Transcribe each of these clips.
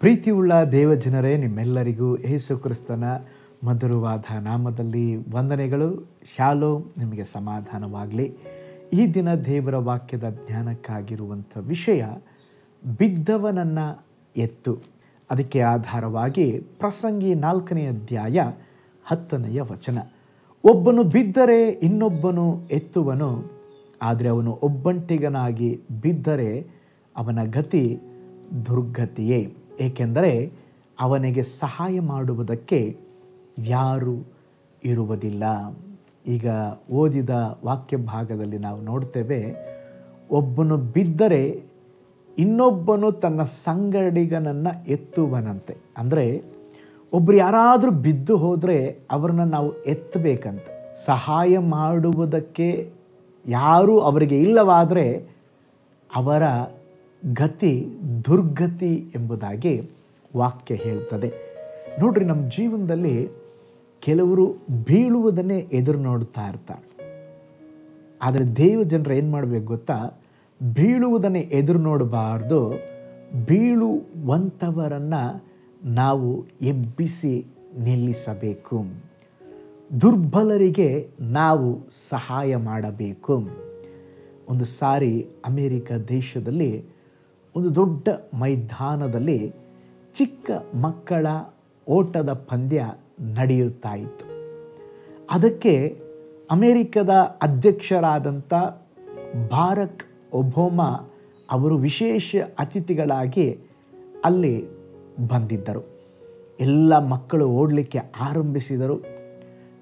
ಪ್ರೀತಿಯುಳ್ಳ ದೇವಜನರೇ, ನಿಮ್ಮೆಲ್ಲರಿಗೂ ಯೇಸು ಕ್ರಿಸ್ತನ ಮಧುರವಾದ ನಾಮದಲ್ಲಿ ವಂದನೆಗಳು. ಶಾಲೋಮ್, ನಿಮಗೆ ಸಮಾಧಾನವಾಗಲಿ. ಈ ದಿನ ದೇವರ ವಾಕ್ಯದ ಜ್ಞಾನಕ್ಕಾಗಿರುವಂಥ ವಿಷಯ ಬಿದ್ದವನನ್ನು ಎತ್ತು. ಅದಕ್ಕೆ ಆಧಾರವಾಗಿ ಪ್ರಸಂಗಿ 4ನೇ ಅಧ್ಯಾಯ 10ನೇ ವಚನ. ಒಬ್ಬನು ಬಿದ್ದರೆ ಇನ್ನೊಬ್ಬನು ಎತ್ತುವನು, ಆದರೆ ಅವನು ಒಬ್ಬಂಟಿಗನಾಗಿ ಬಿದ್ದರೆ ಅವನ ಗತಿ ದುರ್ಗತಿಯೇ, ಏಕೆಂದರೆ ಅವನಿಗೆ ಸಹಾಯ ಮಾಡುವುದಕ್ಕೆ ಯಾರೂ ಇರುವುದಿಲ್ಲ. ಈಗ ಓದಿದ ವಾಕ್ಯ ಭಾಗದಲ್ಲಿ ನಾವು ನೋಡ್ತೇವೆ, ಒಬ್ಬನು ಬಿದ್ದರೆ ಇನ್ನೊಬ್ಬನು ತನ್ನ ಸಂಗಡಿಗನನ್ನು ಎತ್ತುವನಂತೆ. ಅಂದರೆ ಒಬ್ಬರು ಯಾರಾದರೂ ಬಿದ್ದು ಹೋದರೆ ಅವರನ್ನು ನಾವು ಎತ್ತಬೇಕಂತೆ. ಸಹಾಯ ಮಾಡುವುದಕ್ಕೆ ಯಾರೂ ಅವರಿಗೆ ಇಲ್ಲವಾದರೆ ಅವರ ಗತಿ ದುರ್ಗತಿ ಎಂಬುದಾಗಿ ವಾಕ್ಯ ಹೇಳ್ತದೆ. ನೋಡ್ರಿ, ನಮ್ಮ ಜೀವನದಲ್ಲಿ ಕೆಲವರು ಬೀಳುವುದನ್ನೇ ಎದುರು ನೋಡ್ತಾ ಇರ್ತಾರೆ. ಆದರೆ ದೇವ ಜನರು ಏನು ಮಾಡಬೇಕು ಗೊತ್ತಾ? ಬೀಳುವುದನ್ನೇ ಎದುರು ನೋಡಬಾರ್ದು, ಬೀಳುವಂಥವರನ್ನು ನಾವು ಎಬ್ಬಿಸಿ ನಿಲ್ಲಿಸಬೇಕು. ದುರ್ಬಲರಿಗೆ ನಾವು ಸಹಾಯ ಮಾಡಬೇಕು. ಒಂದು ಸಾರಿ ಅಮೇರಿಕ ದೇಶದಲ್ಲಿ ಒಂದು ದೊಡ್ಡ ಮೈದಾನದಲ್ಲಿ ಚಿಕ್ಕ ಮಕ್ಕಳ ಓಟದ ಪಂದ್ಯ ನಡೆಯುತ್ತಾ ಇತ್ತು. ಅದಕ್ಕೆ ಅಮೇರಿಕದ ಅಧ್ಯಕ್ಷರಾದಂಥ ಬಾರಕ್ ಒಬಾಮಾ ಅವರು ವಿಶೇಷ ಅತಿಥಿಗಳಾಗಿ ಅಲ್ಲಿ ಬಂದಿದ್ದರು. ಎಲ್ಲ ಮಕ್ಕಳು ಓಡಲಿಕ್ಕೆ ಆರಂಭಿಸಿದರು.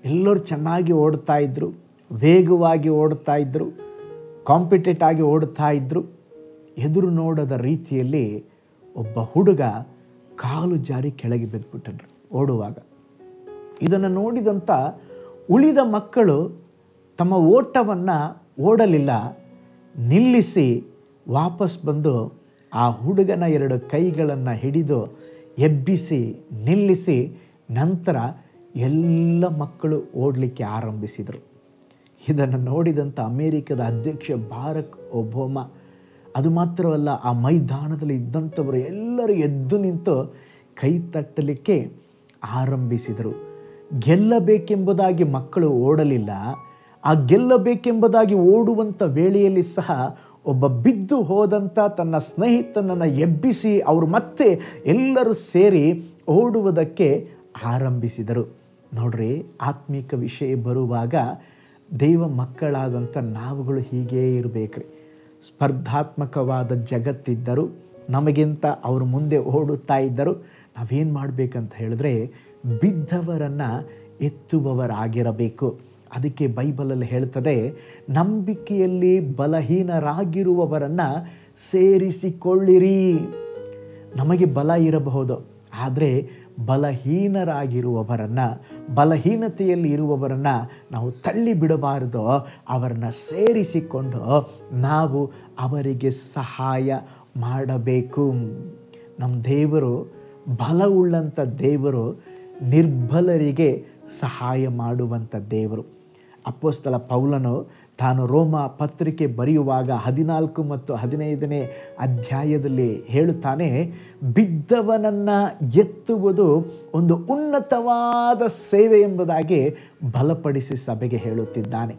ಎಲ್ಲರೂ ಚೆನ್ನಾಗಿ ಓಡ್ತಾ ಇದ್ದರು, ವೇಗವಾಗಿ ಓಡ್ತಾ ಇದ್ದರು, ಕಾಂಪಿಟೇಟ್ ಆಗಿ ಓಡ್ತಾ ಇದ್ದರು. ಎದುರು ನೋಡದ ರೀತಿಯಲ್ಲಿ ಒಬ್ಬ ಹುಡುಗ ಕಾಲು ಜಾರಿ ಕೆಳಗೆ ಬಿದ್ದುಬಿಟ್ಟನ್ರಿ ಓಡುವಾಗ. ಇದನ್ನು ನೋಡಿದಂಥ ಉಳಿದ ಮಕ್ಕಳು ತಮ್ಮ ಓಟವನ್ನು ಓಡಲಿಲ್ಲ, ನಿಲ್ಲಿಸಿ ವಾಪಸ್ ಬಂದು ಆ ಹುಡುಗನ 2 ಕೈಗಳನ್ನು ಹಿಡಿದು ಎಬ್ಬಿಸಿ ನಿಲ್ಲಿಸಿ ನಂತರ ಎಲ್ಲ ಮಕ್ಕಳು ಓಡಲಿಕ್ಕೆ ಆರಂಭಿಸಿದರು. ಇದನ್ನು ನೋಡಿದಂಥ ಅಮೇರಿಕದ ಅಧ್ಯಕ್ಷ ಬಾರಕ್ ಒಬಾಮಾ, ಅದು ಮಾತ್ರವಲ್ಲ, ಆ ಮೈದಾನದಲ್ಲಿ ಇದ್ದಂಥವರು ಎಲ್ಲರೂ ಎದ್ದು ನಿಂತು ಕೈ ತಟ್ಟಲಿಕ್ಕೆ ಆರಂಭಿಸಿದರು. ಗೆಲ್ಲಬೇಕೆಂಬುದಾಗಿ ಮಕ್ಕಳು ಓಡಲಿಲ್ಲ. ಆ ಗೆಲ್ಲಬೇಕೆಂಬುದಾಗಿ ಓಡುವಂಥ ವೇಳೆಯಲ್ಲಿ ಸಹ ಒಬ್ಬ ಬಿದ್ದು ಹೋದಂಥ ತನ್ನ ಸ್ನೇಹಿತನನ್ನು ಎಬ್ಬಿಸಿ ಅವರು ಮತ್ತೆ ಎಲ್ಲರೂ ಸೇರಿ ಓಡುವುದಕ್ಕೆ ಆರಂಭಿಸಿದರು. ನೋಡ್ರಿ, ಆತ್ಮಿಕ ವಿಷಯ ಬರುವಾಗ ದೈವ ಮಕ್ಕಳಾದಂಥ ನಾವುಗಳು ಹೀಗೇ ಇರಬೇಕ್ರಿ. ಸ್ಪರ್ಧಾತ್ಮಕವಾದ ಜಗತ್ತಿದ್ದರು, ನಮಗಿಂತ ಅವರು ಮುಂದೆ ಓಡುತ್ತಾ ಇದ್ದರು. ನಾವೇನು ಮಾಡಬೇಕಂತ ಹೇಳಿದ್ರೆ ಬಿದ್ದವರನ್ನು ಎತ್ತುವವರಾಗಿರಬೇಕು. ಅದಕ್ಕೆ ಬೈಬಲಲ್ಲಿ ಹೇಳ್ತದೆ, ನಂಬಿಕೆಯಲ್ಲಿ ಬಲಹೀನರಾಗಿರುವವರನ್ನು ಸೇರಿಸಿಕೊಳ್ಳಿರಿ. ನಮಗೆ ಬಲ ಇರಬಹುದು, ಆದರೆ ಬಲಹೀನತೆಯಲ್ಲಿ ಇರುವವರನ್ನು ನಾವು ತಳ್ಳಿ ಬಿಡಬಾರದು. ಅವರನ್ನು ಸೇರಿಸಿಕೊಂಡು ನಾವು ಅವರಿಗೆ ಸಹಾಯ ಮಾಡಬೇಕು. ನಮ್ಮ ದೇವರು ಬಲವುಳ್ಳಂಥ ದೇವರು, ನಿರ್ಬಲರಿಗೆ ಸಹಾಯ ಮಾಡುವಂಥ ದೇವರು. ಅಪೊಸ್ತಲ ಪೌಲನು ತಾನು ರೋಮ ಪತ್ರಿಕೆ ಬರೆಯುವಾಗ 14 ಮತ್ತು 15ನೇ ಅಧ್ಯಾಯದಲ್ಲಿ ಹೇಳುತ್ತಾನೆ, ಬಿದ್ದವನನ್ನು ಎತ್ತುವುದು ಒಂದು ಉನ್ನತವಾದ ಸೇವೆ ಎಂಬುದಾಗಿ ಬಲಪಡಿಸಿ ಸಭೆಗೆ ಹೇಳುತ್ತಿದ್ದಾನೆ.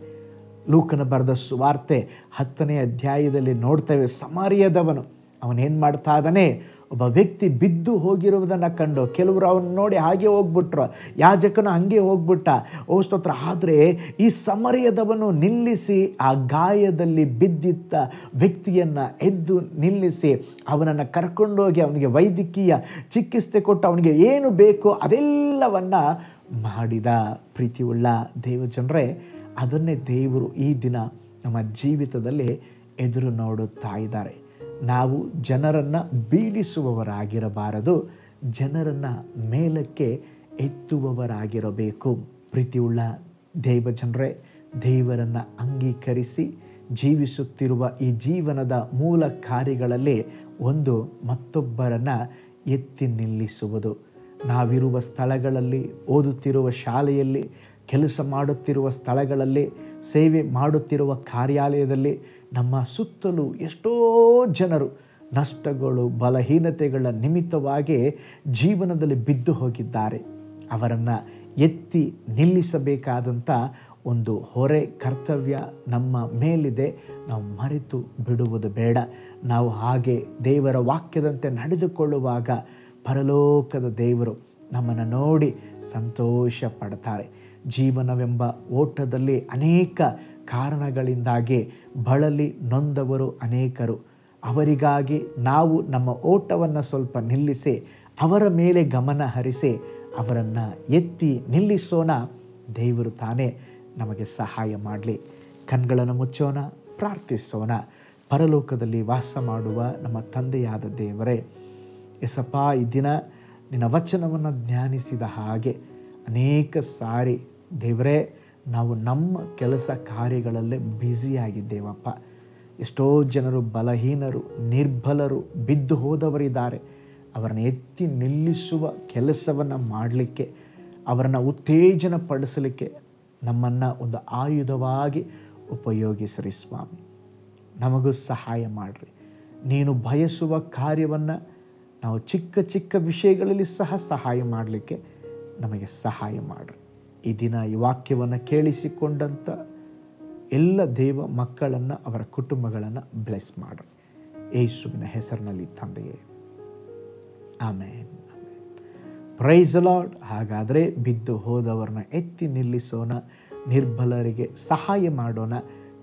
ಲೂಕನ ಬರೆದ ಸುವಾರ್ತೆ 10ನೇ ಅಧ್ಯಾಯದಲ್ಲಿ ನೋಡ್ತೇವೆ, ಸಮಾರ್ಯದವನು ಅವನೇನು ಮಾಡ್ತಾ ಇದ್ದಾನೆ, ಒಬ್ಬ ವ್ಯಕ್ತಿ ಬಿದ್ದು ಹೋಗಿರುವುದನ್ನು ಕಂಡು ಕೆಲವರು ಅವನು ನೋಡಿ ಹಾಗೆ ಹೋಗ್ಬಿಟ್ರು, ಯಾಜಕನು ಹಾಗೆ ಹೋಗ್ಬಿಟ್ಟ, ಓ ಸ್ತೋತ್ರ. ಆದರೆ ಈ ಸಮಾರ್ಯದವನು ನಿಲ್ಲಿಸಿ ಆ ಗಾಯದಲ್ಲಿ ಬಿದ್ದಿದ್ದ ವ್ಯಕ್ತಿಯನ್ನು ಎದ್ದು ನಿಲ್ಲಿಸಿ ಅವನನ್ನು ಕರ್ಕೊಂಡೋಗಿ ಅವನಿಗೆ ವೈದ್ಯಕೀಯ ಚಿಕಿತ್ಸೆ ಕೊಟ್ಟು ಅವನಿಗೆ ಏನು ಬೇಕು ಅದೆಲ್ಲವನ್ನು ಮಾಡಿದ. ಪ್ರೀತಿಯುಳ್ಳ ದೇವಜನರೇ, ಅದನ್ನೇ ದೇವರು ಈ ದಿನ ನಮ್ಮ ಜೀವಿತದಲ್ಲಿ ಎದುರು ನೋಡುತ್ತಾ ಇದ್ದಾರೆ. ನಾವು ಜನರನ್ನು ಬೀಳಿಸುವವರಾಗಿರಬಾರದು, ಜನರನ್ನು ಮೇಲಕ್ಕೆ ಎತ್ತುವವರಾಗಿರಬೇಕು. ಪ್ರೀತಿಯುಳ್ಳ ದೇವಜನರೇ, ದೇವರನ್ನು ಅಂಗೀಕರಿಸಿ ಜೀವಿಸುತ್ತಿರುವ ಈ ಜೀವನದ ಮೂಲ ಕಾರ್ಯಗಳಲ್ಲಿ ಒಂದು ಮತ್ತೊಬ್ಬರನ್ನು ಎತ್ತಿ ನಿಲ್ಲಿಸುವುದು. ನಾವಿರುವ ಸ್ಥಳಗಳಲ್ಲಿ, ಓದುತ್ತಿರುವ ಶಾಲೆಯಲ್ಲಿ, ಕೆಲಸ ಮಾಡುತ್ತಿರುವ ಸ್ಥಳಗಳಲ್ಲಿ, ಸೇವೆ ಮಾಡುತ್ತಿರುವ ಕಾರ್ಯಾಲಯದಲ್ಲಿ, ನಮ್ಮ ಸುತ್ತಲೂ ಎಷ್ಟೋ ಜನರು ನಷ್ಟಗಳು, ಬಲಹೀನತೆಗಳ ನಿಮಿತ್ತವಾಗಿ ಜೀವನದಲ್ಲಿ ಬಿದ್ದು ಹೋಗಿದ್ದಾರೆ. ಅವರನ್ನು ಎತ್ತಿ ನಿಲ್ಲಿಸಬೇಕಾದಂಥ ಒಂದು ಹೊರೆ ಕರ್ತವ್ಯ ನಮ್ಮ ಮೇಲಿದೆ. ನಾವು ಮರೆತು ಬಿಡುವುದು ಬೇಡ. ನಾವು ಹಾಗೆ ದೇವರ ವಾಕ್ಯದಂತೆ ನಡೆದುಕೊಳ್ಳುವಾಗ ಪರಲೋಕದ ದೇವರು ನಮ್ಮನ್ನು ನೋಡಿ ಸಂತೋಷ ಪಡ್ತಾರೆ. ಜೀವನವೆಂಬ ಓಟದಲ್ಲಿ ಅನೇಕ ಕಾರಣಗಳಿಂದಾಗಿ ಬಳಲಿ ನೊಂದವರು ಅನೇಕರು. ಅವರಿಗಾಗಿ ನಾವು ನಮ್ಮ ಓಟವನ್ನು ಸ್ವಲ್ಪ ನಿಲ್ಲಿಸಿ ಅವರ ಮೇಲೆ ಗಮನ ಹರಿಸಿ ಅವರನ್ನು ಎತ್ತಿ ನಿಲ್ಲಿಸೋಣ. ದೇವರು ತಾನೇ ನಮಗೆ ಸಹಾಯ ಮಾಡಲಿ. ಕಣ್ಗಳನ್ನು ಮುಚ್ಚೋಣ, ಪ್ರಾರ್ಥಿಸೋಣ. ಪರಲೋಕದಲ್ಲಿ ವಾಸ ಮಾಡುವ ನಮ್ಮ ತಂದೆಯಾದ ದೇವರೇ, ಎಸಪ್ಪ, ಈ ದಿನ ನಿನ್ನ ವಚನವನ್ನು ಧ್ಯಾನಿಸಿದ ಹಾಗೆ ಅನೇಕ ಸಾರಿ ದೇವರೇ ನಾವು ನಮ್ಮ ಕೆಲಸ ಕಾರ್ಯಗಳಲ್ಲೇ ಬ್ಯುಸಿಯಾಗಿದ್ದೇವಪ್ಪ. ಎಷ್ಟೋ ಜನರು ಬಲಹೀನರು, ನಿರ್ಬಲರು, ಬಿದ್ದು ಹೋದವರಿದ್ದಾರೆ. ಅವರನ್ನು ಎತ್ತಿ ನಿಲ್ಲಿಸುವ ಕೆಲಸವನ್ನು ಮಾಡಲಿಕ್ಕೆ, ಅವರನ್ನು ಉತ್ತೇಜನ ಪಡಿಸಲಿಕ್ಕೆ ನಮ್ಮನ್ನು ಒಂದು ಆಯುಧವಾಗಿ ಉಪಯೋಗಿಸ್ರಿ ಸ್ವಾಮಿ. ನಮಗೂ ಸಹಾಯ ಮಾಡಿರಿ. ನೀನು ಬಯಸುವ ಕಾರ್ಯವನ್ನು ನಾವು ಚಿಕ್ಕ ಚಿಕ್ಕ ವಿಷಯಗಳಲ್ಲಿ ಸಹ ಸಹಾಯ ಮಾಡಲಿಕ್ಕೆ ನಮಗೆ ಸಹಾಯ ಮಾಡಿರಿ. ಈ ದಿನ ಈ ವಾಕ್ಯವನ್ನು ಕೇಳಿಸಿಕೊಂಡಂಥ ಎಲ್ಲ ದೇವ ಮಕ್ಕಳನ್ನು, ಅವರ ಕುಟುಂಬಗಳನ್ನು ಬ್ಲೆಸ್ ಮಾಡಿರಿ. ಯೇಸುವಿನ ಹೆಸರಿನಲ್ಲಿ ತಂದೆಯೇ, ಆಮೇನ್. Price the lord. ಹಾಗಾದರೆ ಬಿದ್ದು ಹೋದವರನ್ನ ಎತ್ತಿ ನಿಲ್ಲಿಸೋಣ, ನಿರ್ಬಲರಿಗೆ ಸಹಾಯ ಮಾಡೋಣ.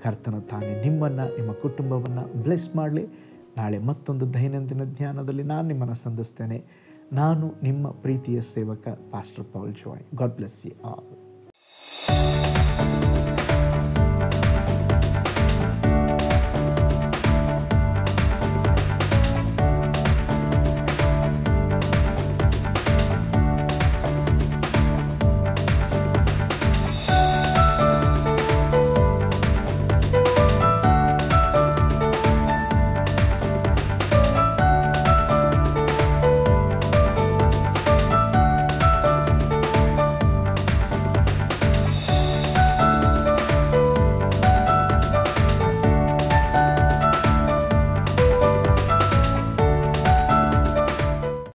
ಕರ್ತನು ತಾನೇ ನಿಮ್ಮನ್ನು, ನಿಮ್ಮ ಕುಟುಂಬವನ್ನು ಬ್ಲೆಸ್ ಮಾಡಲಿ. ನಾಳೆ ಮತ್ತೊಂದು ದೈನಂದಿನ ಧ್ಯಾನದಲ್ಲಿ ನಾನು ನಿಮ್ಮನ್ನು ಸಂಧಿಸ್ತೇನೆ. ನಾನು ನಿಮ್ಮ ಪ್ರೀತಿಯ ಸೇವಕ pastor Paul Joy. God bless you all.